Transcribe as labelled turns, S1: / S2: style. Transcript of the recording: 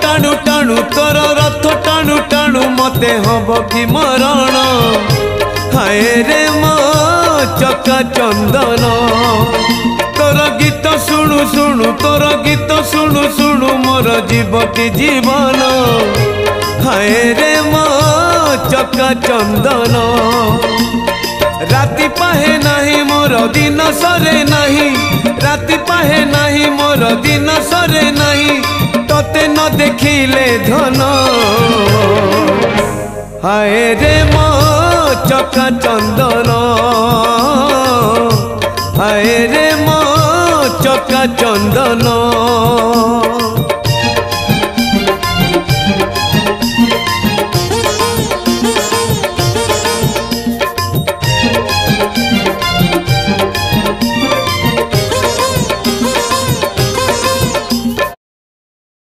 S1: टाणु टाणु तोर रथ टाणु टाणु मते हब कि मरण हाय रे मो चका चंदन तोर गीत शुणु शुणु तोर गीत शुणु शुणु मोर जीवती जीवन हाय रे मो चका चंदन राति पाहे नहीं मोर दिन सरे नहीं राति पाहे नहीं मोर दिन सरे नहीं तोते न देखिले धन हाय रे मो चका चंदन हाय रे मो चका चंदन।